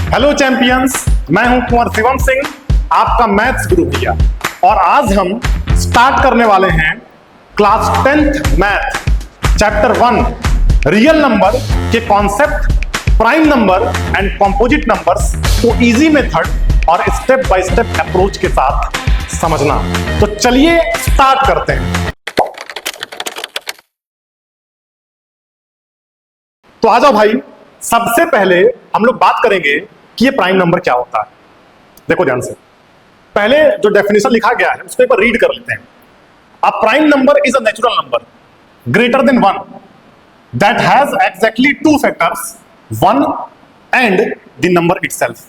Hello champions, मैं हूं कुंवर शिवम सिंह, आपका मैथ्स गुरु भैया। और आज हम स्टार्ट करने वाले हैं class 10th math chapter 1 real number के concept, prime number and composite numbers को इजी मेथड और स्टेप बाय स्टेप अप्रोच के साथ समझना। तो चलिए स्टार्ट करते हैं। तो आ जाओ भाई, सबसे पहले हम लोग बात करेंगे कि ये प्राइम नंबर क्या होता है। देखो ध्यान से, पहले जो डेफिनेशन लिखा गया है उसको एक बार रीड कर लेते हैं। A prime number is a natural number greater than 1 that has exactly 2 factors 1 and the number itself.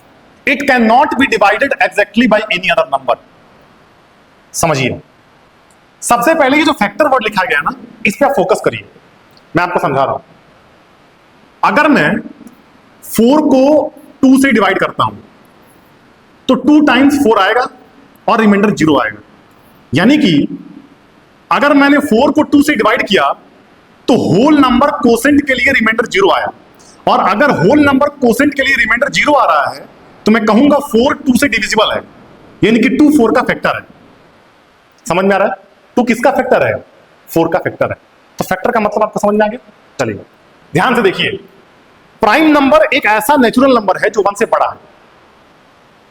It can not be divided exactly by any other number. समझिए, सबसे पहले ये जो फैक्टर वर्ड लिखा गया ना, इस पर फोकस करिए। मैं आपको समझा रहा हूं। अगर मैं 4 को 2 से डिवाइड करता हूं तो 2 टाइम्स 4 आएगा और रिमाइंडर 0 आएगा। यानी कि अगर मैंने 4 को 2 से डिवाइड किया तो होल नंबर कोसेंट के लिए रिमाइंडर 0 आया, और अगर होल नंबर कोसेंट के लिए रिमाइंडर 0 आ रहा है तो मैं कहूंगा 4 2 से डिविजिबल है, यानी कि 2 4 का फैक्टर है। समझ में आ रहा है? 2 किसका फैक्टर है? 4 का फैक्टर है। तो फैक्टर का मतलब आपको समझ में आ गया? चलिए ध्यान से देखिए, प्राइम नंबर एक ऐसा नेचुरल नंबर है जो 1 से बड़ा है,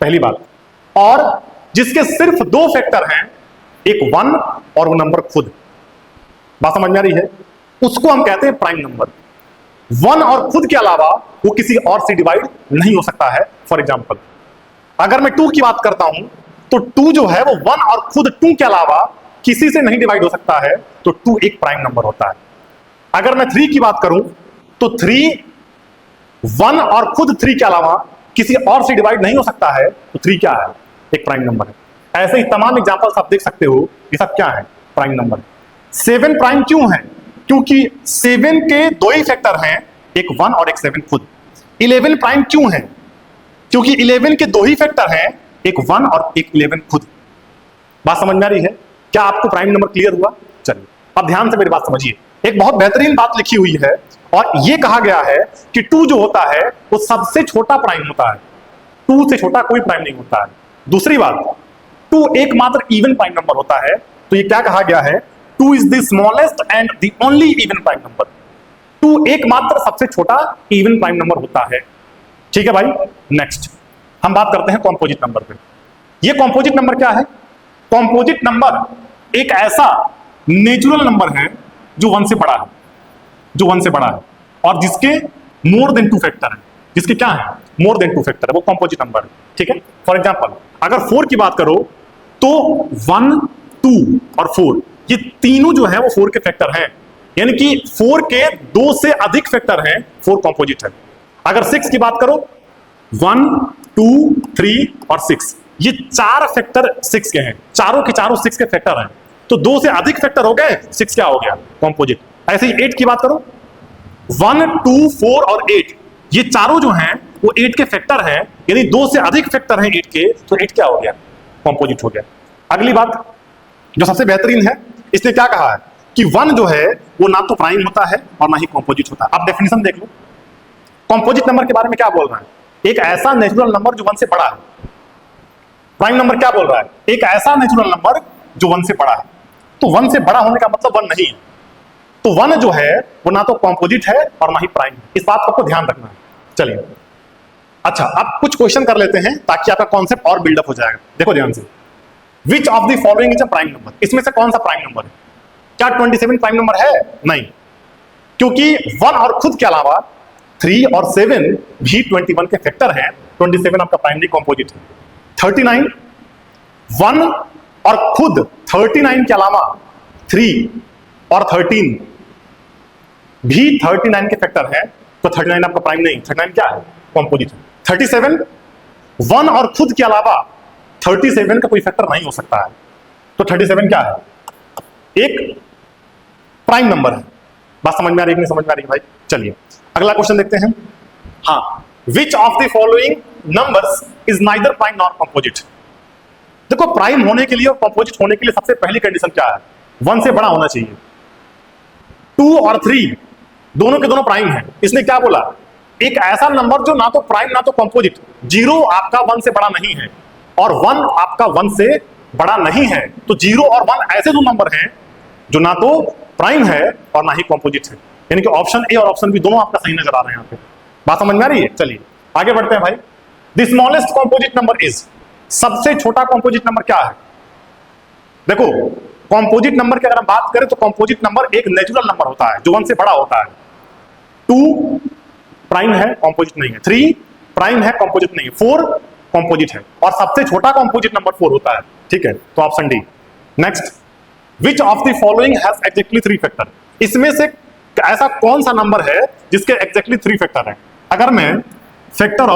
पहली बात, और जिसके सिर्फ 2 फैक्टर हैं, एक 1 और वो नंबर खुद। बात समझ में आ रही है? उसको हम कहते हैं प्राइम नंबर। 1 और खुद के अलावा वो किसी और से डिवाइड नहीं हो सकता है। फॉर एग्जाम्पल, अगर मैं 2 की बात करता हूं तो 2 जो है वो 1 और खुद 2 के अलावा किसी से नहीं डिवाइड हो सकता है, तो 2 एक प्राइम नंबर होता है। अगर मैं 3 की बात करूं तो 3 1 और खुद 3 के अलावा किसी और से डिवाइड नहीं हो सकता है, तो 3 क्या है? एक प्राइम नंबर है। ऐसे ही तमाम एग्जांपल्स आप देख सकते हो, ये सब क्या है? Prime number. 7 प्राइम क्यों है? क्योंकि 7 के 2 ही फैक्टर हैं, एक 1 और एक 7 खुद। 11 प्राइम क्यों है? क्योंकि 11 के 2 ही फैक्टर हैं, एक 1 और एक 11 खुद। बात समझ में आ रही है? क्या आपको प्राइम नंबर क्लियर हुआ? चलिए अब ध्यान से मेरी बात समझिए। एक बहुत बेहतरीन बात लिखी हुई है और यह कहा गया है कि 2 जो होता है वो सबसे छोटा प्राइम होता है। 2 से छोटा कोई प्राइम नहीं होता है। दूसरी बात, 2 एकमात्र इवन प्राइम नंबर होता है। तो ये क्या कहा गया है? 2 is the smallest and the only even prime number. 2 एकमात्र सबसे छोटा इवन प्राइम नंबर होता है। ठीक है भाई, नेक्स्ट हम बात करते हैं कॉम्पोजिट नंबर पे। ये कॉम्पोजिट नंबर क्या है? कॉम्पोजिट नंबर एक ऐसा नेचुरल नंबर है जो 1 से बड़ा है, जो 1 से बड़ा है और जिसके मोर देन 2 फैक्टर है। जिसके क्या है? मोर देन 2 फैक्टर है, वो कॉम्पोजिट नंबर है। ठीक है, फॉर एग्जांपल अगर 4 की बात करो तो 1 2 और 4 ये तीनों जो है वो 4 के फैक्टर हैं, यानी कि 4 के 2 से अधिक फैक्टर हैं, 4 कॉम्पोजिट है। अगर 6 की बात करो 1 2 3 और 6 ये 4 फैक्टर 6 के हैं, चारों के चारों 6 के फैक्टर हैं, तो 2 से अधिक फैक्टर हो गए, 6 क्या हो गया? कॉम्पोजिट। ऐसे ही 8 की बात करो 1 2 4 और 8 ये चारों जो हैं वो 8 के फैक्टर हैं, यानी 2 से अधिक फैक्टर हैं 8 के, तो 8 क्या हो गया? कॉम्पोजिट हो गया। अगली बात जो सबसे बेहतरीन है, इसने क्या कहा है कि 1 जो है वो ना तो प्राइम होता है और ना ही कॉम्पोजिट होता है। अब डेफिनेशन देख लो, कॉम्पोजिट नंबर के बारे में क्या बोल रहा है? एक ऐसा नेचुरल नंबर जो 1 से बड़ा है। प्राइम नंबर क्या बोल रहा है? एक ऐसा नेचुरल नंबर जो 1 से बड़ा है। तो 1 से बड़ा होने का मतलब 1 नहीं है। तो 1 जो है वो ना तो कॉम्पोजिट है और ना ही प्राइम है। इस बात को आपको ध्यान रखना है। चलिए अच्छा, अब कुछ क्वेश्चन कर लेते हैं ताकि आपका कॉन्सेप्ट और बिल्डअप हो जाएगा। देखो ध्यान से, which of the following is a prime number? इसमें से कौन सा प्राइम नंबर है? क्या 27 प्राइम नंबर है? नहीं, क्योंकि 1 और खुद के अलावा 3 और 7 भी 21 के फैक्टर हैं। 27 आपका प्राइमरी कॉम्पोजिट है। 39 1 और खुद 39 के अलावा 3 और 13 भी 39 के फैक्टर है, तो 39 आपका प्राइम नहीं, 39 क्या है? कॉम्पोजिट है। 37 1 और खुद के अलावा 37 का कोई फैक्टर नहीं हो सकता है, तो 37 क्या है? एक प्राइम नंबर है। बात समझ में आ रही है? नहीं समझ में आ रही है भाई? चलिए अगला क्वेश्चन देखते हैं। हाँ, which of the following numbers is neither prime nor composite? देखो, प्राइम होने के लिए और कॉम्पोजिट होने के लिए सबसे पहली कंडीशन क्या है? 1 से बड़ा होना चाहिए। 2 और 3 दोनों के दोनों प्राइम हैं। इसने क्या बोला? एक ऐसा नंबर जो ना तो प्राइम ना तो कंपोजिट, 0 आपका 1 से बड़ा नहीं है और 1 आपका 1 से बड़ा नहीं है, तो 0 और 1 ऐसे दो नंबर हैं जो ना तो प्राइम है और ना ही कंपोजिट है। यानी कि ऑप्शन ए और ऑप्शन बी दोनों आपका सही नजर आ रहे हैं यहाँ पे। बात समझ में आ रही है? चलिए आगे बढ़ते हैं भाई। The smallest composite number is, सबसे छोटा कंपोजिट नंबर क्या है? देखो कंपोजिट नंबर की अगर हम बात करें तो कंपोजिट नंबर एक नेचुरल नंबर होता है जो 1 से बड़ा होता है। 2 प्राइम है, कंपोजिट नहीं है। 3 प्राइम है, कंपोजिट नहीं है। 4 कंपोजिट है और सबसे छोटा कंपोजिट नंबर 4 होता है। ठीक है, तो option D. Next, which of the following has exactly 3 factor, इसमें से ऐसा कौन सा नंबर है जिसके एग्जैक्टली 3 फैक्टर है? अगर मैं फैक्टर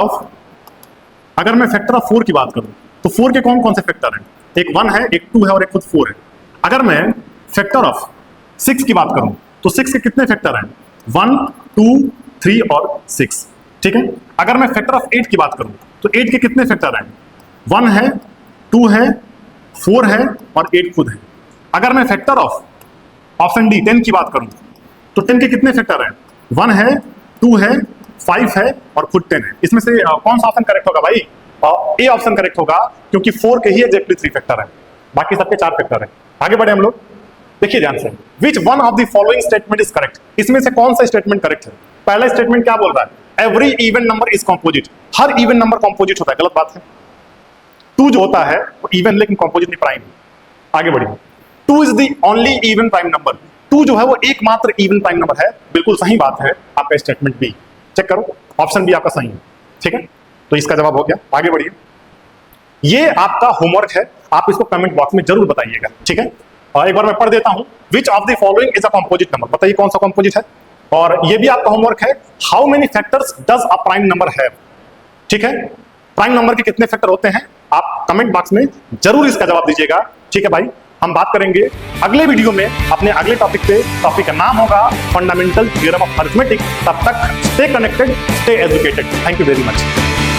ऑफ 4 की बात करूं तो 4 के कौन कौन से फैक्टर हैं? एक 1 है, एक 2 है और एक खुद 4 है। अगर मैं फैक्टर ऑफ 6 की बात करूं तो 6 के कितने फैक्टर हैं? 1, 2, 3 और 6। ठीक है, अगर मैं फैक्टर ऑफ 8 की बात करूं तो 8 के कितने फैक्टर हैं? 1 है, 2 है, 4 है और 8 खुद है। अगर मैं फैक्टर ऑफ ऑप्शन डी 10 की बात करूं तो 10 के कितने फैक्टर हैं? 1 है, 2 है, 5 है और खुद 10 है। इसमें से कौन सा ऑप्शन करेक्ट होगा भाई? ए ऑप्शन करेक्ट होगा, क्योंकि 4 के ही एग्जैक्टली 3 फैक्टर है, बाकी सबके 4 फैक्टर है। आगे बढ़े हम लोग, देखिए ध्यान से। Which one of the following statement is correct, इसमें से कौन सा स्टेटमेंट करेक्ट है? पहला स्टेटमेंट क्या बोल रहा है? Every even number is composite, her even number composite होता है। गलत बात है। 2 जो होता है वो इवन लेकिन कंपोजिट नहीं, प्राइम। आगे बढ़िए। 2 is the only even prime number, 2 जो है वो एकमात्र इवन प्राइम नंबर है। बिल्कुल सही बात है आपका स्टेटमेंट बी। चेक करो, ऑप्शन बी आपका सही है। ठीक है, तो इसका जवाब हो गया। आगे बढ़िए, ये आपका होमवर्क है, आप इसको कमेंट बॉक्स में जरूर बताइएगा। ठीक है, और एक बार मैं पढ़ देता हूं। Which of the following is a composite number, बताइए कौन सा कंपोजिट है। और ये भी आपका होमवर्क है, how many factors does a prime number have. ठीक है, प्राइम नंबर के कितने फैक्टर होते हैं, आप कमेंट बॉक्स में जरूर इसका जवाब दीजिएगा। ठीक है भाई, हम बात करेंगे अगले वीडियो में अपने अगले टॉपिक पे। टॉपिक का नाम होगा फंडामेंटल थ्योरम ऑफ अरिथमेटिक। तब तक stay connected, stay educated. Thank you very much.